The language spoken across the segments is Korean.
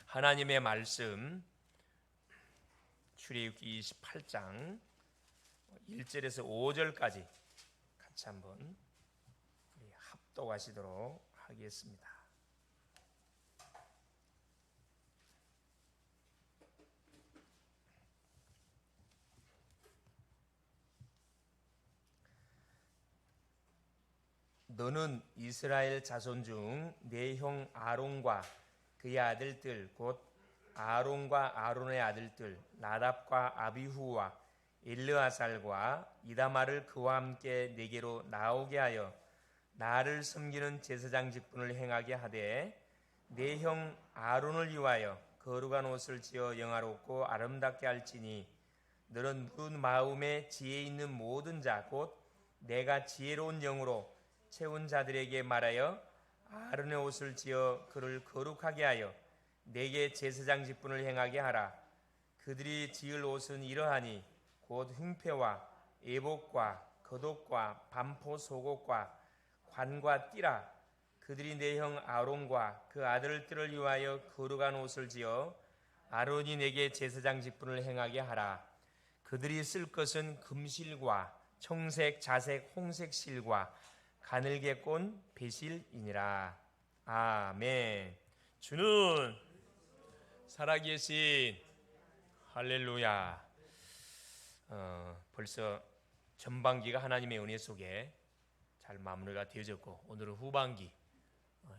하나님의 말씀 출애굽기 28장 1절에서 5절까지 같이 한번 합독하시도록 하겠습니다. 너는 이스라엘 자손 중 내 형 아론과 그의 아들들 곧 아론과 아론의 아들들 나답과 아비후와 엘르아살과 이다말을 그와 함께 내게로 나오게 하여 나를 섬기는 제사장 직분을 행하게 하되 내 형 아론을 위하여 거룩한 옷을 지어 영화롭고 아름답게 할지니 너는 무릇 마음에 지혜 있는 모든 자 곧 내가 지혜로운 영으로 채운 자들에게 말하여 아론의 옷을 지어 그를 거룩하게 하여 내게 제사장 직분을 행하게 하라. 그들이 지을 옷은 이러하니 곧 흉패와 에봇과 겉옷과 반포 속옷과 관과 띠라. 그들이 내 형 아론과 그 아들들을 위하여 거룩한 옷을 지어 아론이 내게 제사장 직분을 행하게 하라. 그들이 쓸 것은 금실과 청색, 자색, 홍색 실과 가늘게 꼰 배실이니라. 아멘. 주는 살아계신 할렐루야. 벌써 전반기가 하나님의 은혜 속에 잘 마무리가 되어졌고 오늘은 후반기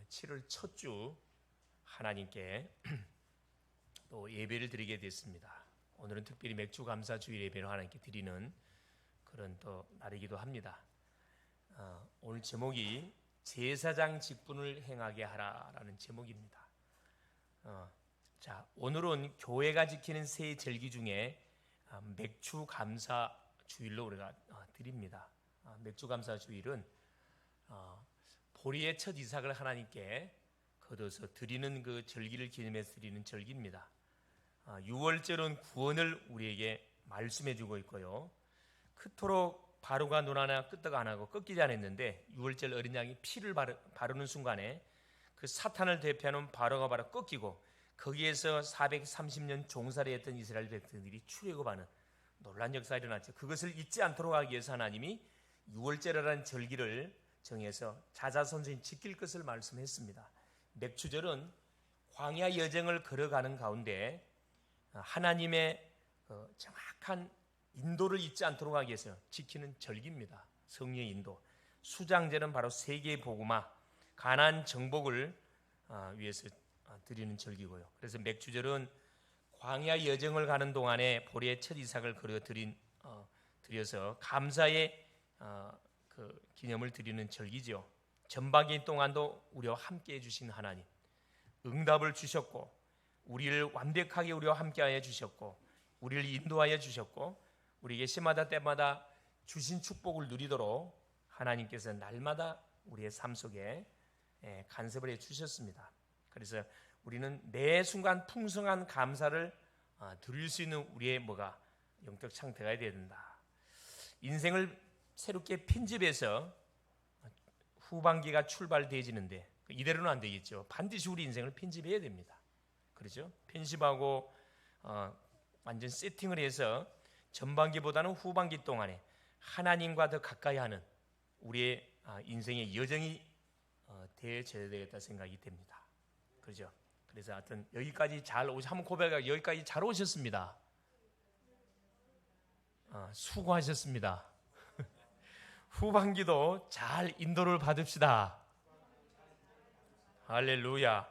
7월 첫 주 하나님께 또 예배를 드리게 됐습니다. 오늘은 특별히 맥주 감사 주일 예배를 하나님께 드리는 그런 또 날이기도 합니다. 오늘 제목이 제사장 직분을 행하게 하라라는 제목입니다. 자, 오늘은 교회가 지키는 세 절기 중에 맥주 감사 주일로 우리가 드립니다. 맥주 감사 주일은 보리의 첫 이삭을 하나님께 거둬서 드리는 그 절기를 기념해서 드리는 절기입니다. 6월절은 구원을 우리에게 말씀해 주고 있고요. 그토록 바로가 눈 하나 끄떡 안 하고 꺾이지 않았는데 6월절 어린 양이 피를 바르는 순간에 그 사탄을 대표하는 바로가 바로 꺾이고 거기에서 430년 종살이 했던 이스라엘 백성들이 출애굽하는 놀란 역사가 일어났죠. 그것을 잊지 않도록 하기 위해서 하나님이 6월절이라는 절기를 정해서 자자손손히 지킬 것을 말씀했습니다. 맥주절은 광야 여정을 걸어가는 가운데 하나님의 정확한 인도를 잊지 않도록 하기 위해서 지키는 절기입니다. 성령의 인도. 수장절은 바로 세계의 복음화, 가나안 정복을 위해서 드리는 절기고요. 그래서 맥주절은 광야 여정을 가는 동안에 보리의 첫 이삭을 걸어 드려서 감사의 그 기념을 드리는 절기죠. 전반기 동안도 우리와 함께 해주신 하나님, 응답을 주셨고 우리를 완벽하게 우리와 함께하여 주셨고 우리를 인도하여 주셨고 우리에게 시마다 때마다 주신 축복을 누리도록 하나님께서 날마다 우리의 삶 속에 간섭을 해주셨습니다. 그래서 우리는 매 순간 풍성한 감사를 드릴 수 있는 우리의 영적 상태가 되어야 된다. 인생을 새롭게 편집해서 후반기가 출발되어지는데 이대로는 안 되겠죠. 반드시 우리 인생을 편집해야 됩니다. 그렇죠? 편집하고 완전 세팅을 해서 전반기보다는 후반기 동안에 하나님과 더 가까이 하는 우리의 인생의 여정이 되어져야 되겠다 생각이 됩니다. 그렇죠? 그래서 하여튼 여기까지 한번 고백하고 여기까지 잘 오셨습니다. 수고하셨습니다. 후반기도 잘 인도를 받읍시다. 할렐루야.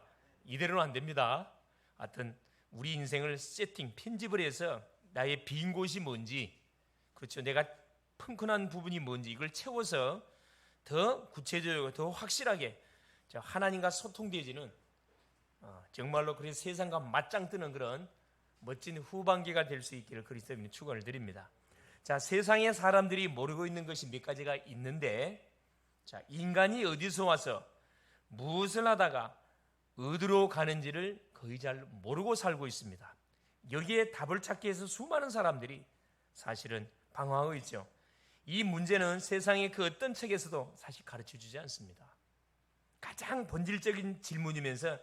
이대로는 안 됩니다. 하여튼 우리 인생을 세팅, 편집을 해서 나의 빈 곳이 뭔지, 그렇죠, 내가 펑크난 부분이 뭔지 이걸 채워서 더 구체적이고 더 확실하게 하나님과 소통되어지는 정말로 그래서 세상과 맞짱 뜨는 그런 멋진 후반기가 될 수 있기를 그리스도인의 축원을 드립니다. 자, 세상의 사람들이 모르고 있는 것이 몇 가지가 있는데, 자, 인간이 어디서 와서 무엇을 하다가 어디로 가는지를 거의 잘 모르고 살고 있습니다. 여기에 답을 찾기 위해서 수많은 사람들이 사실은 방황하고 있죠. 이 문제는 세상의 그 어떤 책에서도 사실 가르쳐주지 않습니다. 가장 본질적인 질문이면서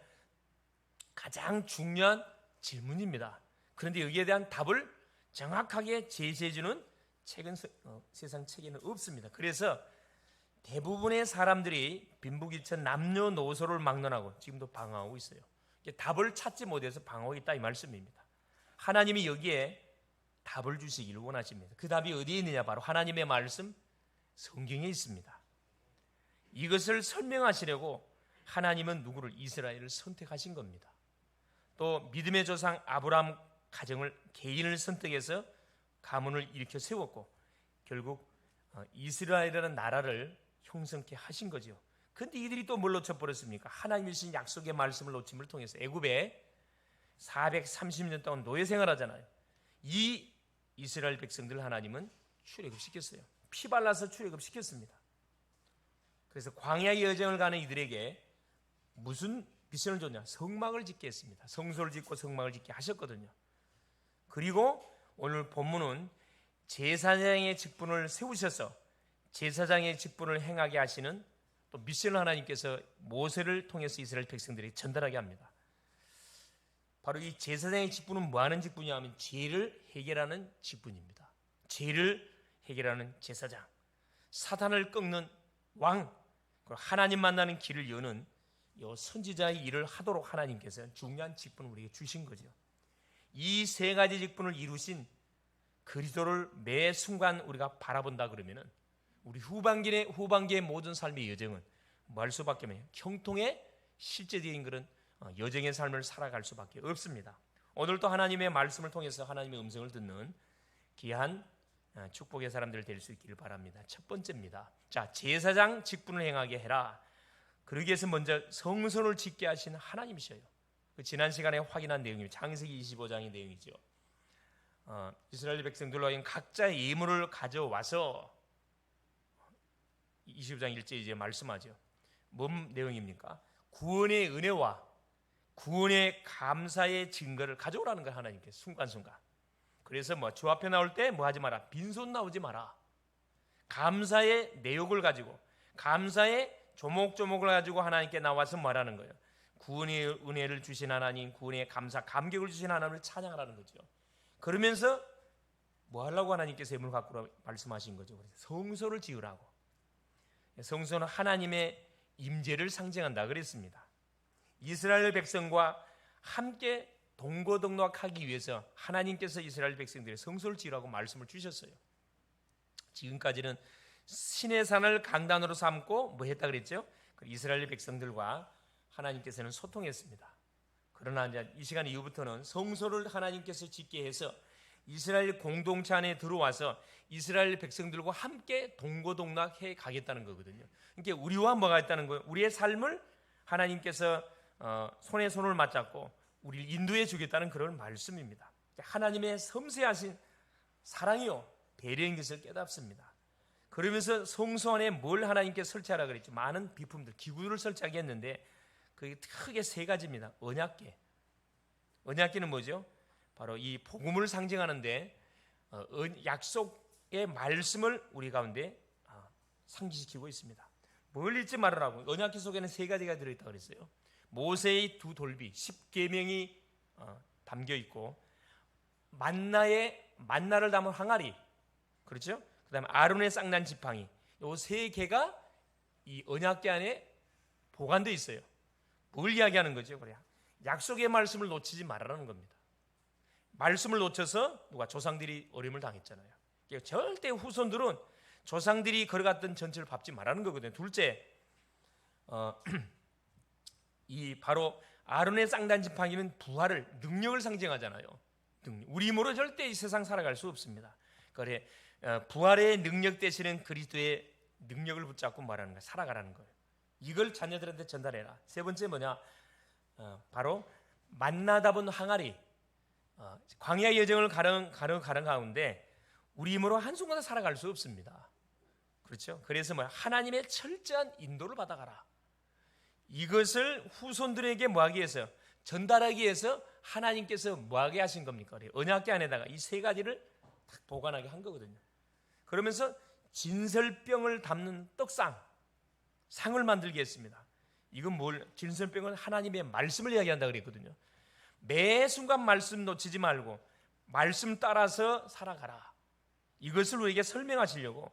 가장 중요한 질문입니다. 그런데 여기에 대한 답을 정확하게 제시해주는 책은 세상 책에는 없습니다. 그래서 대부분의 사람들이 빈부귀천 남녀노소를 막론하고 지금도 방황하고 있어요. 답을 찾지 못해서 방황하고 있다 이 말씀입니다. 하나님이 여기에 답을 주시기를 원하십니다. 그 답이 어디에 있느냐? 바로 하나님의 말씀 성경에 있습니다. 이것을 설명하시려고 하나님은 누구를? 이스라엘을 선택하신 겁니다. 또 믿음의 조상 아브라함 가정을 개인을 선택해서 가문을 일으켜 세웠고 결국 이스라엘이라는 나라를 형성케 하신 거죠. 그런데 이들이 또 뭘 놓쳐버렸습니까? 하나님이 주신 약속의 말씀을 놓침을 통해서 애굽에 430년 동안 노예 생활하잖아요. 이 이스라엘 백성들 하나님은 출애굽시켰어요. 피 발라서 출애굽시켰습니다. 그래서 광야의 여정을 가는 이들에게 무슨 미션을 줬냐? 성막을 짓게 했습니다. 성소를 짓고 성막을 짓게 하셨거든요. 그리고 오늘 본문은 제사장의 직분을 세우셔서 제사장의 직분을 행하게 하시는 또 미션을 하나님께서 모세를 통해서 이스라엘 백성들에게 전달하게 합니다. 바로 이 제사장의 직분은 뭐 하는 직분이냐 하면 죄를 해결하는 직분입니다. 죄를 해결하는 제사장, 사탄을 꺾는 왕, 하나님 만나는 길을 여는 이 선지자의 일을 하도록 하나님께서 중요한 직분을 우리에게 주신 거죠. 이 세 가지 직분을 이루신 그리스도를 매 순간 우리가 바라본다 그러면은 우리 후반기의 모든 삶의 여정은 뭐 할 수밖에 없어요. 형통의 실제적인 그런 여정의 삶을 살아갈 수밖에 없습니다. 오늘도 하나님의 말씀을 통해서 하나님의 음성을 듣는 귀한 축복의 사람들 될 수 있기를 바랍니다. 첫 번째입니다. 자, 제사장 직분을 행하게 해라. 그러기 위해서 먼저 성소를 짓게 하신 하나님이셔요. 그 지난 시간에 확인한 내용이 창세기 25장의 내용이죠. 이스라엘 백성들로 하여금 각자의 예물을 가져와서 25장 1절 이제 말씀하죠. 뭔 내용입니까? 구원의 은혜와 구원의 감사의 증거를 가져오라는 거예요. 하나님께서 순간순간. 그래서 주 앞에 나올 때 뭐 하지 마라. 빈손 나오지 마라. 감사의 내용을 가지고 감사의 조목조목을 가지고 하나님께 나와서 말하는 거예요. 구원의 은혜를 주신 하나님, 구원의 감사, 감격을 주신 하나님을 찬양하라는 거죠. 그러면서 뭐 하려고 하나님께서 예물을 갖고 말씀하신 거죠. 성소를 지으라고. 성소는 하나님의 임재를 상징한다 그랬습니다. 이스라엘 백성과 함께 동고동락하기 위해서 하나님께서 이스라엘 백성들의 성소를 지으라고 말씀을 주셨어요. 지금까지는 신의 산을 강단으로 삼고 뭐 했다 그랬죠? 이스라엘 백성들과 하나님께서는 소통했습니다. 그러나 이제 이 시간 이후부터는 성소를 하나님께서 짓게 해서 이스라엘 공동체 안에 들어와서 이스라엘 백성들과 함께 동고동락해 가겠다는 거거든요. 그러니까 우리와 뭐가 있다는 거예요? 우리의 삶을 하나님께서 손에 손을 맞잡고 우리를 인도해 주겠다는 그런 말씀입니다. 하나님의 섬세하신 사랑이요 배려인 것을 깨닫습니다. 그러면서 성소 안에 뭘 하나님께서 설치하라 그랬죠? 많은 비품들, 기구들을 설치하게 했는데 그게 크게 세 가지입니다. 언약궤. 언약궤는 뭐죠? 바로 이 복음을 상징하는데 약속의 말씀을 우리 가운데 상기시키고 있습니다. 뭘 잊지 말으라고. 언약궤 속에는 세 가지가 들어있다고 그랬어요. 모세의 두 돌비, 10계명이 담겨 있고 만나를 담은 항아리, 그렇죠? 그다음에 아론의 쌍난 지팡이, 이 세 개가 이 언약궤 안에 보관되어 있어요. 뭘 이야기하는 거죠? 그래, 약속의 말씀을 놓치지 말라는 겁니다. 말씀을 놓쳐서 조상들이 어려움을 당했잖아요. 절대 후손들은 조상들이 걸어갔던 전철을 밟지 말라는 거거든요. 둘째, 이 바로 아론의 쌍난 지팡이는 부활을, 능력을 상징하잖아요. 우리 힘으로 절대 이 세상 살아갈 수 없습니다. 그래, 부활의 능력 되시는 그리스도의 능력을 붙잡고 말하는 거예요. 살아가라는 거예요. 이걸 자녀들한테 전달해라. 세 번째 뭐냐? 바로 만나다본 항아리. 광야 여정을 가는 가운데 우리 힘으로 한순간도 살아갈 수 없습니다. 그렇죠? 그래서 하나님의 철저한 인도를 받아가라. 이것을 후손들에게 뭐하기 위해서, 전달하기 위해서 하나님께서 뭐하게 하신 겁니까? 언약궤 안에다가 이 세 가지를 딱 보관하게 한 거거든요. 그러면서 진설병을 담는 떡상, 상을 만들게 했습니다. 이건 뭘? 진설병은 하나님의 말씀을 이야기한다 그랬거든요. 매 순간 말씀 놓치지 말고 말씀 따라서 살아가라. 이것을 우리에게 설명하시려고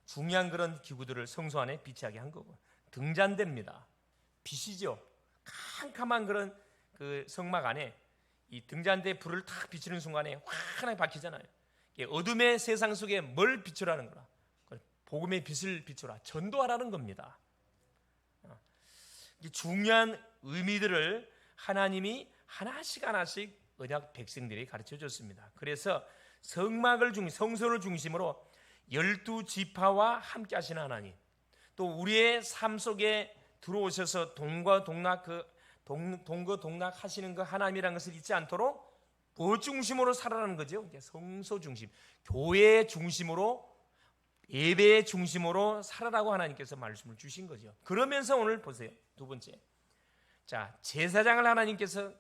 중요한 그런 기구들을 성소 안에 비치하게 한 거고, 등잔대입니다. 빛이죠. 캄캄한 그런 그 성막 안에 이 등잔대에 불을 탁 비치는 순간에 환하게 밝히잖아요. 어둠의 세상 속에 뭘 비추라는 거라? 복음의 빛을 비추라. 전도하라는 겁니다. 중요한 의미들을 하나님이 하나씩 하나씩 언약 백성들이 가르쳐 줬습니다. 그래서 성소를 중심으로 12지파와 함께 하시는 하나님, 또 우리의 삶 속에 들어오셔서 동거 동락 하시는 그 하나님이라는 것을 잊지 않도록 뭐 중심으로 살아라는 거죠? 성소 중심, 교회 중심으로, 예배의 중심으로 살아라고 하나님께서 말씀을 주신 거죠. 그러면서 오늘 보세요. 두 번째, 자, 제사장을 하나님께서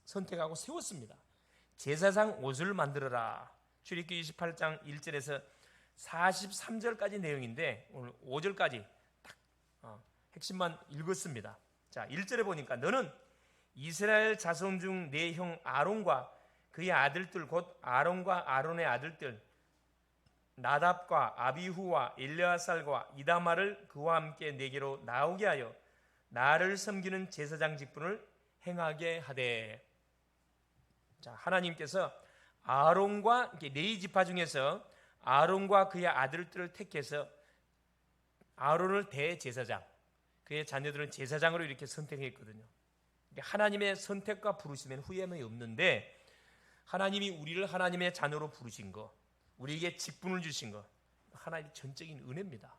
선택하고 세웠습니다. 제사장 옷을 만들어라. 출애굽기 28장 1절에서 43절까지 내용인데 오늘 5절까지 딱 핵심만 읽었습니다. 자, 1절에 보니까 너는 이스라엘 자손 중 내 형 아론과 그의 아들들, 곧 아론과 아론의 아들들 나답과 아비후와 엘르아살과 이다마를 그와 함께 내게로 나오게 하여 나를 섬기는 제사장 직분을 행하게 하되. 자, 하나님께서 아론과 레위 지파 중에서 아론과 그의 아들들을 택해서 아론을 대제사장, 그의 자녀들은 제사장으로 이렇게 선택했거든요. 하나님의 선택과 부르심에는 후회함이 없는데, 하나님이 우리를 하나님의 자녀로 부르신 거, 우리에게 직분을 주신 거, 하나님의 전적인 은혜입니다.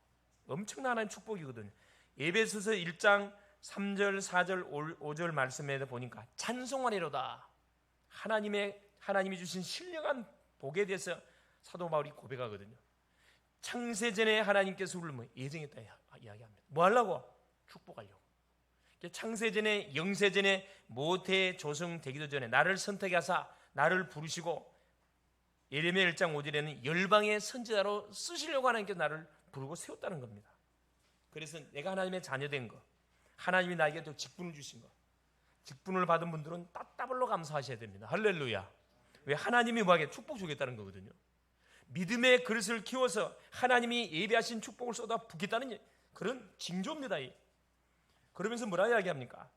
엄청난 하나님의 축복이거든요. 에베소서 1장 3절, 4절, 5절 말씀에 보니까 찬송하리로다. 하나님이 주신 신령한 복에 대해서 사도 바울이 고백하거든요. 창세전에 하나님께서 우리를 예정했다 이야기합니다. 뭐 하려고? 축복하려고. 창세전에, 영세전에, 모태 조성되기도 전에 나를 선택하사 나를 부르시고, 예레미야 1장 5절에는 열방의 선지자로 쓰시려고 하나님께서 나를 부르고 세웠다는 겁니다. 그래서 내가 하나님의 자녀된 거, 하나님이 나에게 또 직분을 주신 거, 직분을 받은 분들은 따따블로 감사하셔야 됩니다. 할렐루야. 왜? 하나님이 뭐하게 축복 주겠다는 거거든요. 믿음의 그릇을 키워서 하나님이 예비하신 축복을 쏟아 붓겠다는 그런 징조입니다. 그러면서 뭐라 이야기합니까?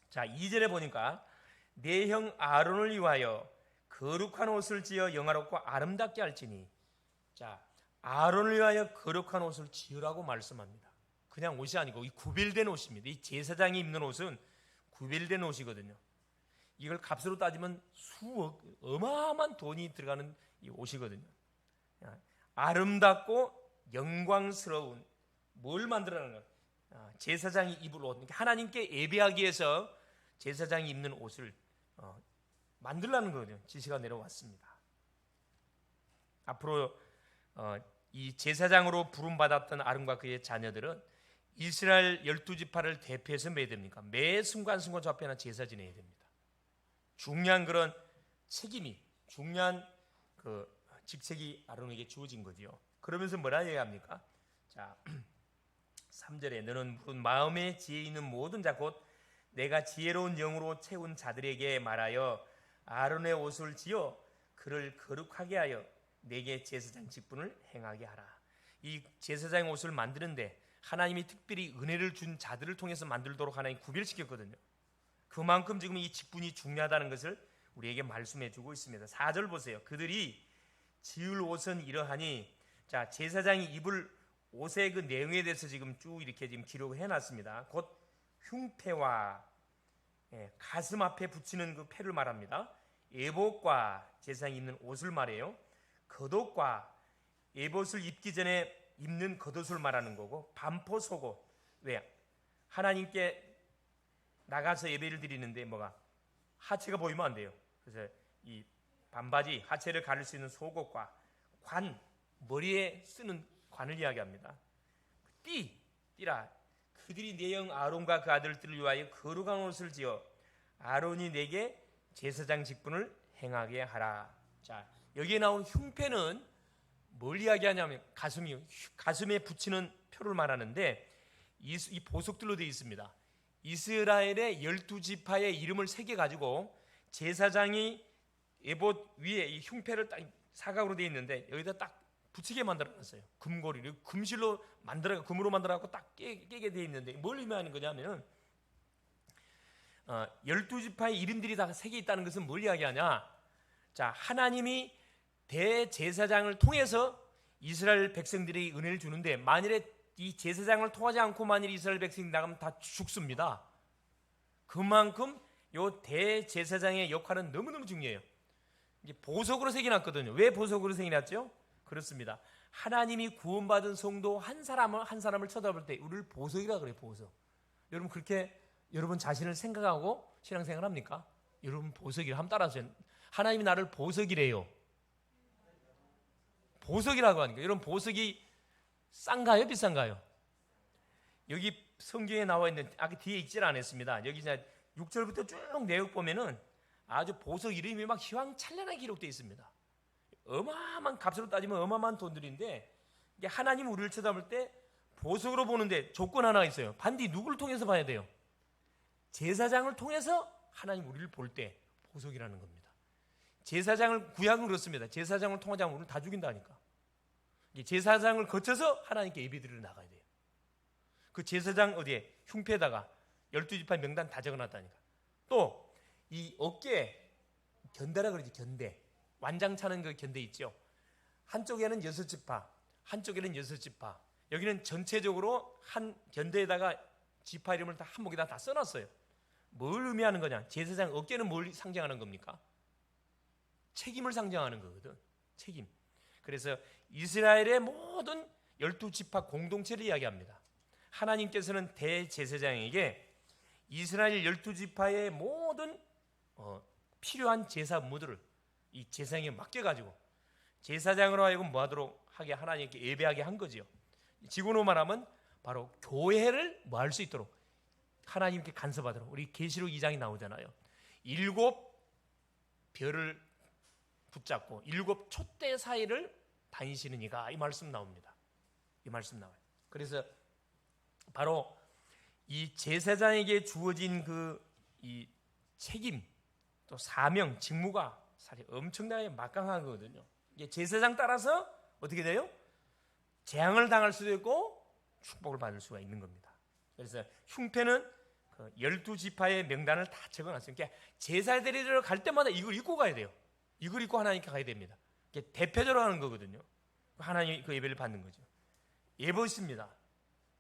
자, 2절에 보니까 내 형 아론을 위하여 거룩한 옷을 지어 영화롭고 아름답게 할지니. 자, 아론을 위하여 거룩한 옷을 지으라고 말씀합니다. 그냥 옷이 아니고 이 구별된 옷입니다. 이 제사장이 입는 옷은 구별된 옷이거든요. 이걸 값으로 따지면 수억, 어마어마한 돈이 들어가는 이 옷이거든요. 아름답고 영광스러운, 뭘 만들어라는 거예요? 제사장이 입을 옷, 하나님께 예배하기 위해서 제사장이 입는 옷을 만들라는 거거든요. 지시가 내려왔습니다. 앞으로 이 제사장으로 부름받았던 아론과 그의 자녀들은 이스라엘 12지파를 대표해서 뭐 해야 됩니까? 매 순간순간 저 앞에는 제사 지내야 됩니다. 중요한 그런 책임이, 중요한 그 직책이 아론에게 주어진 거지요. 그러면서 뭐라 얘기합니까? 자, 3절에 너는 마음에 지혜 있는 모든 자, 곧 내가 지혜로운 영으로 채운 자들에게 말하여 아론의 옷을 지어 그를 거룩하게 하여 내게 제사장 직분을 행하게 하라. 이 제사장의 옷을 만드는데 하나님이 특별히 은혜를 준 자들을 통해서 만들도록 하나님 구별시켰거든요. 그만큼 지금 이 직분이 중요하다는 것을 우리에게 말씀해 주고 있습니다. 4절 보세요. 그들이 지을 옷은 이러하니. 자, 제사장이 입을 옷의 그 내용에 대해서 지금 쭉 이렇게 지금 기록을 해놨습니다. 곧 흉패와 가슴 앞에 붙이는 그 패를 말합니다. 에봇과 제사장이 입는 옷을 말해요. 겉옷과 에봇을 입기 전에 입는 겉옷을 말하는 거고, 반포 속옷. 왜? 하나님께 나가서 예배를 드리는데 뭐가 하체가 보이면 안 돼요. 그래서 이 반바지, 하체를 가릴 수 있는 속옷과 관, 머리에 쓰는 관을 이야기합니다. 띠라. 그들이 내 형 아론과 그 아들들을 위하여 거룩한 옷을 지어 아론이 내게 제사장 직분을 행하게 하라. 자, 여기에 나온 흉패는 뭘 이야기하냐면 가슴에 붙이는 표를 말하는데 이 보석들로 되어 있습니다. 이스라엘의 12지파의 이름을 새겨가지고 제사장이 에봇 위에 이 흉패를 딱 사각으로 되어 있는데 여기다 딱 붙이게 만들어놨어요. 금고리를 금실로 만들어 금으로 만들어갖고 딱 깨게 되어 있는데 뭘 의미하는 거냐면은 12지파의 이름들이 다 새겨 있다는 것은 뭘 이야기하냐? 자, 하나님이 대제사장을 통해서 이스라엘 백성들이 은혜를 주는데 만일에 이 제사장을 통하지 않고 만일 이스라엘 백성이 나가면 다 죽습니다. 그만큼 요 대제사장의 역할은 너무너무 중요해요. 이게 보석으로 새겨놨거든요. 왜 보석으로 새겨놨죠? 그렇습니다. 하나님이 구원받은 성도 한 사람을 쳐다볼 때 우리를 보석이라 그래요. 보석. 여러분 그렇게 여러분 자신을 생각하고 신앙생활 합니까? 여러분 보석이라 한번 따라하세요. 하나님이 나를 보석이래요. 보석이라고 하니까 여러분 보석이 싼가요? 비싼가요? 여기 성경에 나와 있는 아까 뒤에 읽질 않았습니다. 여기 이제 6절부터 쭉 내용 보면은 아주 보석 이름이 막 휘황찬란하게 기록되어 있습니다. 어마어마한 값으로 따지면 어마어마한 돈들인데 이게 하나님 우리를 쳐다볼 때 보석으로 보는데 조건 하나가 있어요. 반드시 누구를 통해서 봐야 돼요? 제사장을 통해서 하나님 우리를 볼 때 보석이라는 겁니다. 제사장을 구약은 그렇습니다. 제사장을 통하지 않으면 우리를 다 죽인다니까. 제사장을 거쳐서 하나님께 예배드리러 나가야 돼요. 그 제사장 어디에 흉패에다가 12지파 명단 다 적어놨다니까. 또 이 어깨에 견대라 그러지. 견대 완장 차는 그 견대 있죠. 한쪽에는 6지파 한쪽에는 6지파 여기는 전체적으로 한 견대에다가 지파 이름을 다 한목에다 다 써놨어요. 뭘 의미하는 거냐? 제사장 어깨는 뭘 상징하는 겁니까? 책임을 상징하는 거거든. 책임. 그래서 이스라엘의 모든 12지파 공동체를 이야기합니다. 하나님께서는 대제사장에게 이스라엘 12지파의 모든 필요한 제사 업무들을 이 제사장에 맡겨가지고 제사장으로 하여금 뭐하도록 하게 하나님께 예배하게 한 거지요. 지금으로 말하면 바로 교회를 뭐 할 수 있도록 하나님께 간섭하도록. 우리 계시록 2장이 나오잖아요. 7 별을 붙잡고 7 촛대 사이를 다니시는 이가 이 말씀 나옵니다. 이 말씀 나와요. 그래서 바로 이 제사장에게 주어진 이 책임 또 사명 직무가 사실 엄청나게 막강한 거거든요. 이게 제사장 따라서 어떻게 돼요? 재앙을 당할 수도 있고 축복을 받을 수가 있는 겁니다. 그래서 흉패는 12지파의 명단을 다 적어놨어요. 그러니까 제사 드리러 갈 때마다 이걸 입고 가야 돼요. 이걸 입고 하나님께 가야 됩니다. 이게 대표적으로 하는 거거든요. 하나님이 그 예배를 받는 거죠. 예보입니다.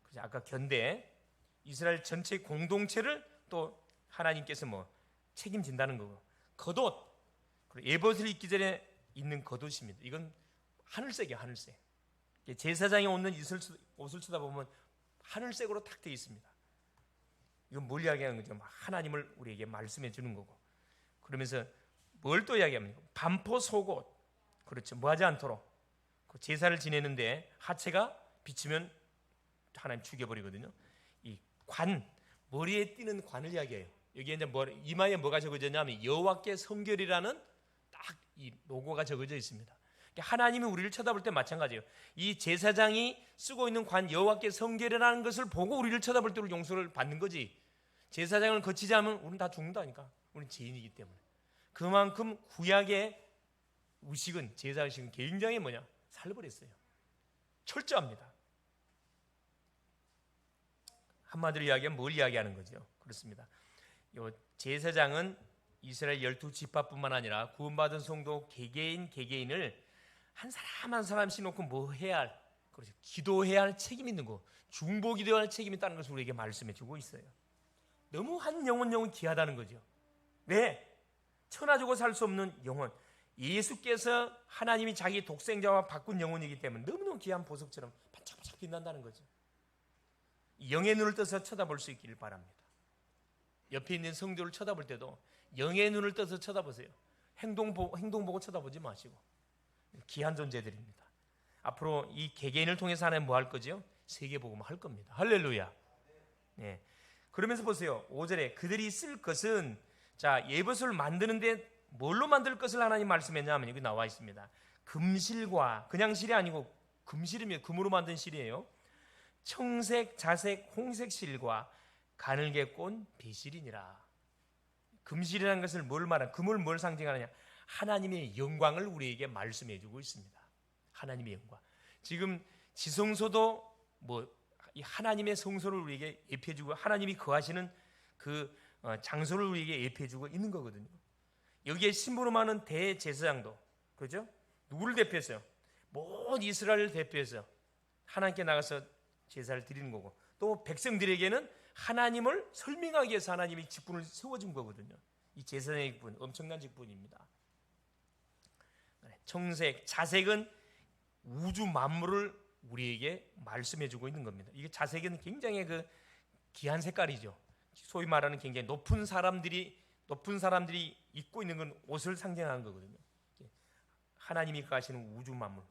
그래서 아까 견대 이스라엘 전체 공동체를 또 하나님께서 뭐 책임진다는 거고. 겉옷 그리고 예봇을 입기 전에 있는 겉옷입니다. 이건 하늘색이에요. 하늘색. 제사장이 옷는 옷을 쳐다보면 하늘색으로 탁 되어 있습니다. 이건 뭘 이야기하는 거죠? 하나님을 우리에게 말씀해 주는 거고. 그러면서 뭘 또 이야기합니까? 반포 속옷. 그렇죠. 뭐하지 않도록. 그 제사를 지내는데 하체가 비치면 하나님 죽여버리거든요. 이 관, 머리에 띄는 관을 이야기해요. 여기에 이제 이마에 뭐가 적어졌냐면 여호와께 성결이라는 딱 이 로고가 적어져 있습니다. 하나님이 우리를 쳐다볼 때 마찬가지예요. 이 제사장이 쓰고 있는 관 여호와께 성결이라는 것을 보고 우리를 쳐다볼 때 용서를 받는 거지. 제사장을 거치지 않으면 우리는 다 죽는다니까. 우리는 죄인이기 때문에. 그만큼 구약의 의식은 제사 의식은 굉장히 살려버렸어요. 철저합니다. 한마디로 이야기하면 뭘 이야기하는 거죠? 그렇습니다. 요 제사장은 이스라엘 12지파뿐만 아니라 구원받은 성도 개개인을 한 사람 한 사람씩 놓고 뭐 해야 할, 그렇죠. 기도해야 할 책임이 있는 거, 중보 기도해야 할 책임이 있다는 것을 우리에게 말씀해 주고 있어요. 너무 한 영혼 귀하다는 거죠. 왜? 천하주고 살 수 없는 영혼, 예수께서 하나님이 자기 독생자와 바꾼 영혼이기 때문에 너무너무 귀한 보석처럼 반짝반짝 빛난다는 거죠. 영의 눈을 떠서 쳐다볼 수 있기를 바랍니다. 옆에 있는 성도를 쳐다볼 때도 영의 눈을 떠서 쳐다보세요. 행동 보고 쳐다보지 마시고. 귀한 존재들입니다. 앞으로 이 개개인을 통해서 하나님 뭐 할 거죠? 세계복음 할 겁니다. 할렐루야. 네. 그러면서 보세요. 5절에 그들이 쓸 것은, 자, 예봇을 만드는데 뭘로 만들 것을 하나님 말씀했냐면 여기 나와 있습니다. 금실과, 그냥 실이 아니고 금실이면 금으로 만든 실이에요. 청색, 자색, 홍색 실과 가늘게 꼰 배실이니라. 금실이라는 것을 뭘 말하냐? 금을 뭘 상징하느냐? 하나님의 영광을 우리에게 말씀해 주고 있습니다. 하나님의 영광. 지금 지성소도 이 하나님의 성소를 우리에게 예표해 주고 하나님이 거하시는 그 장소를 우리에게 예표해 주고 있는 거거든요. 여기에 심부름하는 대제사장도, 그죠? 누구를 대표해서요? 모든 이스라엘을 대표해서 하나님께 나가서 제사를 드리는 거고, 또 백성들에게는 하나님을 설명하기 위해서 하나님이 직분을 세워준 거거든요. 이 제사장의 직분, 엄청난 직분입니다. 청색, 자색은 우주 만물을 우리에게 말씀해주고 있는 겁니다. 이게 자색은 굉장히 그 귀한 색깔이죠. 소위 말하는 굉장히 높은 사람들이 입고 있는 건 옷을 상징하는 거거든요. 하나님이 가시는 우주 만물.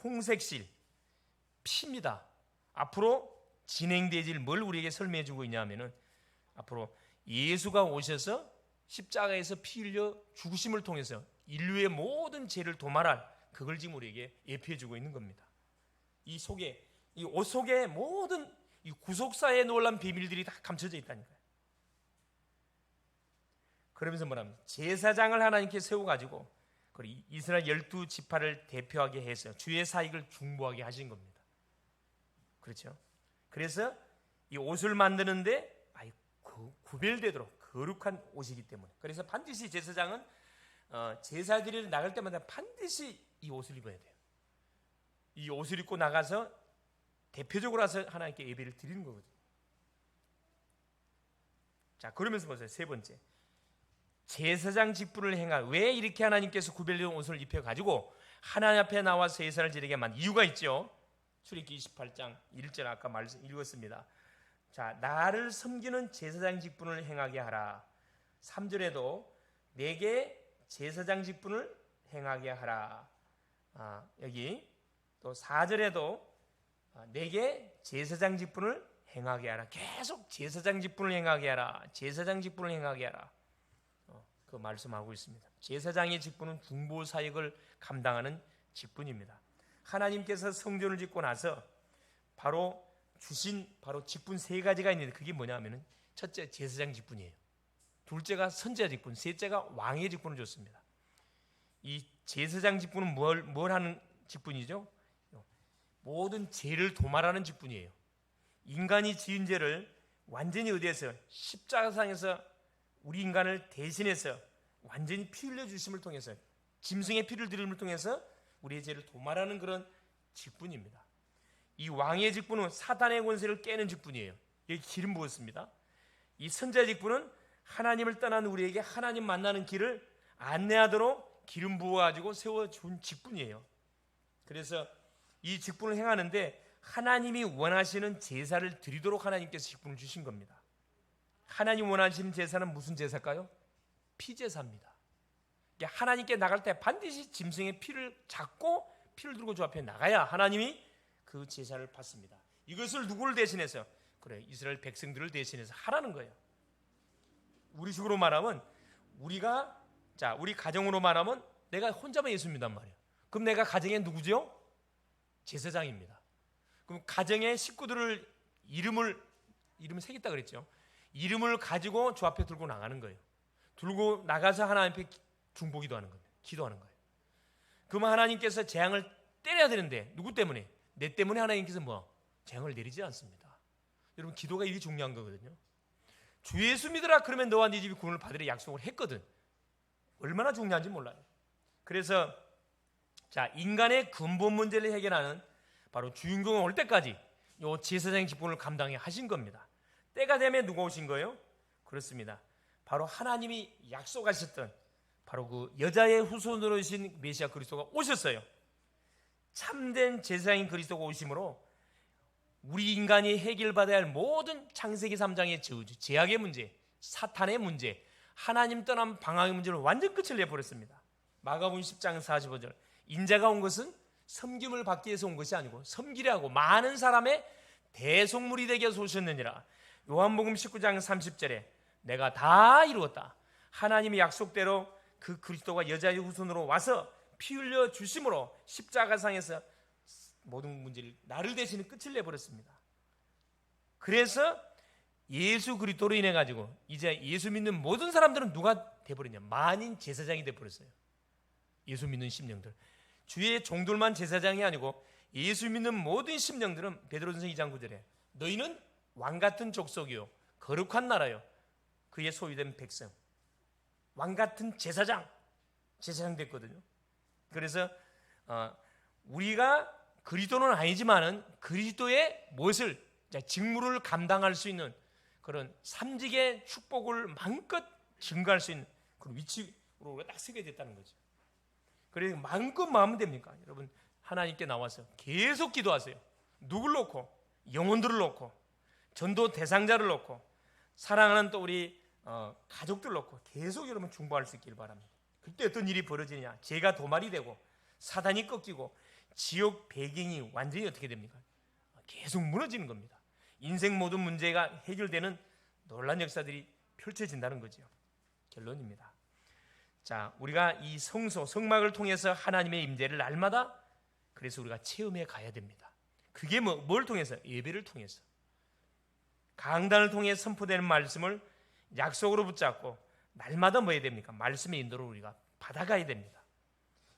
홍색실, 피입니다. 앞으로 진행되질 뭘 우리에게 설명해주고 있냐면은 앞으로 예수가 오셔서 십자가에서 피 흘려 죽으심을 통해서 인류의 모든 죄를 도말할 그걸 지금 우리에게 예표해주고 있는 겁니다. 이 속에, 이 옷 속에 모든 이 구속사의 놀란 비밀들이 다 감춰져 있다니까요. 그러면서 뭐냐면 제사장을 하나님께 세워가지고 이스라엘 12지파를 대표하게 해서 주의 사익을 중보하게 하신 겁니다. 그렇죠? 그래서 이 옷을 만드는데 구별되도록 거룩한 옷이기 때문에, 그래서 반드시 제사장은 제사드리러 나갈 때마다 반드시 이 옷을 입어야 돼요. 이 옷을 입고 나가서 대표적으로 와서 하나님께 예배를 드리는 거거든요. 자, 그러면서 보세요. 세 번째, 제사장 직분을 행할, 왜 이렇게 하나님께서 구별된 옷을 입혀가지고 하나님 앞에 나와서 제사를 드리게 만 이유가 있죠. 출애굽기 28장 1절 아까 말씀 읽었습니다. 자, 나를 섬기는 제사장 직분을 행하게 하라. 3절에도 내게 제사장 직분을 행하게 하라. 여기 또 4절에도 내게 제사장 직분을 행하게 하라. 계속 제사장 직분을 행하게 하라. 제사장 직분을 행하게 하라. 그 말씀하고 있습니다. 제사장의 직분은 중보 사역을 감당하는 직분입니다. 하나님께서 성전을 짓고 나서 바로 주신 직분 세 가지가 있는데 그게 뭐냐면은 첫째 제사장 직분이에요. 둘째가 선지자 직분, 셋째가 왕의 직분을 줬습니다. 이 제사장 직분은 뭘 하는 직분이죠? 모든 죄를 도말하는 직분이에요. 인간이 지은 죄를 완전히 어디에서 십자가상에서 우리 인간을 대신해서 완전히 피 흘려 주심을 통해서 짐승의 피를 드림을 통해서 우리의 죄를 도말하는 그런 직분입니다. 이 왕의 직분은 사단의 권세를 깨는 직분이에요. 여기 기름 부었습니다. 이 선지자 직분은 하나님을 떠난 우리에게 하나님 만나는 길을 안내하도록 기름 부어가지고 세워준 직분이에요. 그래서 이 직분을 행하는데 하나님이 원하시는 제사를 드리도록 하나님께서 직분을 주신 겁니다. 하나님 원하시는 제사는 무슨 제사일까요? 피제사입니다. 하나님께 나갈 때 반드시 짐승의 피를 잡고 피를 들고 주 앞에 나가야 하나님이 그 제사를 받습니다. 이것을 누구를 대신해서? 그래, 이스라엘 백성들을 대신해서 하라는 거예요. 우리 식으로 말하면 우리 가정으로 말하면 내가 혼자만 예수 믿단 말이에요. 그럼 내가 가정에 누구죠? 제사장입니다. 그럼 가정의 식구들을 이름을 새겼다 그랬죠. 이름을 가지고 주 앞에 들고 나가는 거예요. 들고 나가서 하나님 앞에 중보기도 하는 겁니다. 기도하는 거예요. 그러면 하나님께서 재앙을 때려야 되는데 누구 때문에? 내 때문에 하나님께서 재앙을 내리지 않습니다. 여러분, 기도가 이게 중요한 거거든요. 주 예수 믿으라 그러면 너와 네 집이 구원을 받으려 약속을 했거든. 얼마나 중요한지 몰라요. 그래서 인간의 근본 문제를 해결하는 바로 주인공이 올 때까지 이 제사장의 직분을 감당해 하신 겁니다. 때가 되면 누가 오신 거예요? 그렇습니다. 바로 하나님이 약속하셨던 바로 그 여자의 후손으로 오신 메시아 그리스도가 오셨어요. 참된 제사장인 그리스도가 오심으로 우리 인간이 해결받아야 할 모든 창세기 3장의 저주, 죄악의 문제, 사탄의 문제, 하나님 떠난 방황의 문제를 완전 끝을 내버렸습니다. 마가복음 10장 45절, 인자가 온 것은 섬김을 받기 위해서 온 것이 아니고 섬기려 하고 많은 사람의 대속물이 되게 해서 오셨느니라. 요한복음 19장 30절에 내가 다 이루었다. 하나님의 약속대로 그 그리스도가 여자의 후손으로 와서 피 흘려 주심으로 십자가상에서 모든 문제를 나를 대신해 끝을 내버렸습니다. 그래서 예수 그리스도로 인해 가지고 이제 예수 믿는 모든 사람들은 누가 돼버렸냐? 만인 제사장이 돼버렸어요. 예수 믿는 심령들, 주의 종들만 제사장이 아니고 예수 믿는 모든 심령들은 베드로전서 2장 9절에 너희는 왕같은 족속이요 거룩한 나라요 그의 소유된 백성, 왕같은 제사장 됐거든요. 그래서 우리가 그리스도는 아니지만은 그리스도의 무엇을 직무를 감당할 수 있는 그런 삼직의 축복을 마음껏 증거할 수 있는 그런 위치로 우리가 딱 서게 됐다는 거죠. 그래서 마음껏 마음은 됩니까? 여러분 하나님께 나와서 계속 기도하세요. 누굴 놓고? 영혼들을 놓고, 전도 대상자를 놓고, 사랑하는 또 우리 가족들 놓고 계속 여러분 중보할 수 있기를 바랍니다. 그때 어떤 일이 벌어지냐? 죄가 도말이 되고 사단이 꺾이고 지옥 배경이 완전히 어떻게 됩니까? 계속 무너지는 겁니다. 인생 모든 문제가 해결되는 놀라운 역사들이 펼쳐진다는 거죠. 결론입니다. 자, 우리가 이 성막을 통해서 하나님의 임재를 날마다 그래서 우리가 체험해 가야 됩니다. 그게 뭘 통해서? 예배를 통해서. 강단을 통해 선포되는 말씀을 약속으로 붙잡고 날마다 뭐 해야 됩니까? 말씀의 인도를 우리가 받아가야 됩니다.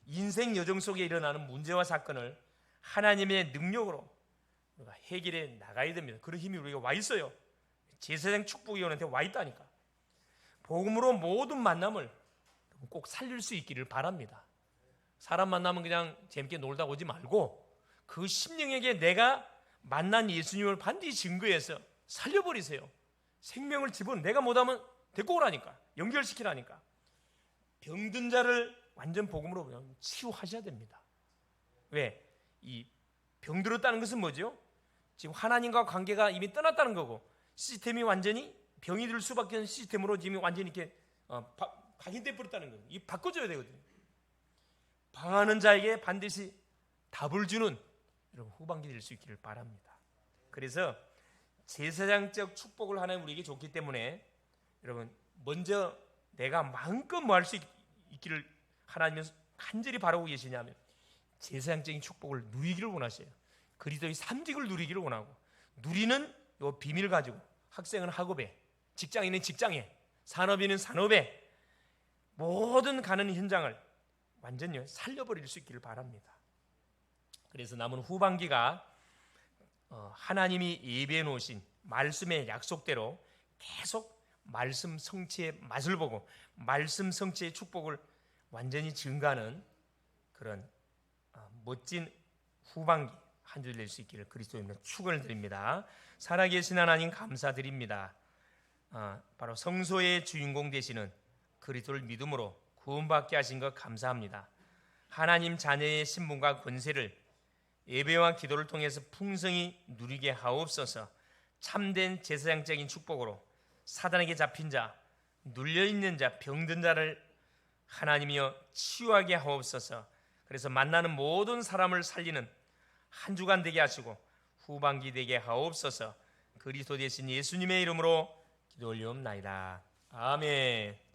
인생 여정 속에 일어나는 문제와 사건을 하나님의 능력으로 우리가 해결해 나가야 됩니다. 그런 힘이 우리가 와 있어요. 제사장 축복위원한테 와 있다니까. 복음으로 모든 만남을 꼭 살릴 수 있기를 바랍니다. 사람 만나면 그냥 재밌게 놀다 오지 말고 그 심령에게 내가 만난 예수님을 반드시 증거해서 살려버리세요. 생명을 집어넣어 내가 못하면 데리고 오라니까. 연결시키라니까. 병든 자를 완전 복음으로 치유하셔야 됩니다. 왜? 이 병들었다는 것은 뭐죠? 지금 하나님과 관계가 이미 떠났다는 거고 시스템이 완전히 병이 들 수밖에 없는 시스템으로 지금 완전히 이렇게 각인돼 버렸다는 거예요. 이 바꿔줘야 되거든요. 방하는 자에게 반드시 답을 주는 여러분 후반기 될 수 있기를 바랍니다. 그래서 제사장적 축복을 하나님 우리에게 줬기 때문에 여러분 먼저 내가 마음껏 뭐 할 수 있기를 하나님은 간절히 바라고 계시냐면 제사장적인 축복을 누리기를 원하셔요. 그리스도의 삼직을 누리기를 원하고 누리는 요 비밀 가지고 학생은 학업에, 직장인은 직장에, 산업인은 산업에 모든 가는 현장을 완전히 살려버릴 수 있기를 바랍니다. 그래서 남은 후반기가 하나님이 예비해 놓으신 말씀의 약속대로 계속 말씀 성취의 맛을 보고 말씀 성취의 축복을 완전히 증가하는 그런 멋진 후반기 한 주 될 수 있기를 그리스도인으로 축원을 드립니다. 살아계신 하나님 감사드립니다. 바로 성소의 주인공 되시는 그리스도를 믿음으로 구원받게 하신 것 감사합니다. 하나님 자녀의 신분과 권세를 예배와 기도를 통해서 풍성히 누리게 하옵소서. 참된 제사장적인 축복으로 사단에게 잡힌 자, 눌려있는 자, 병든 자를 하나님이여 치유하게 하옵소서. 그래서 만나는 모든 사람을 살리는 한 주간 되게 하시고 후반기 되게 하옵소서. 그리스도 되신 예수님의 이름으로 기도 올리옵나이다. 아멘.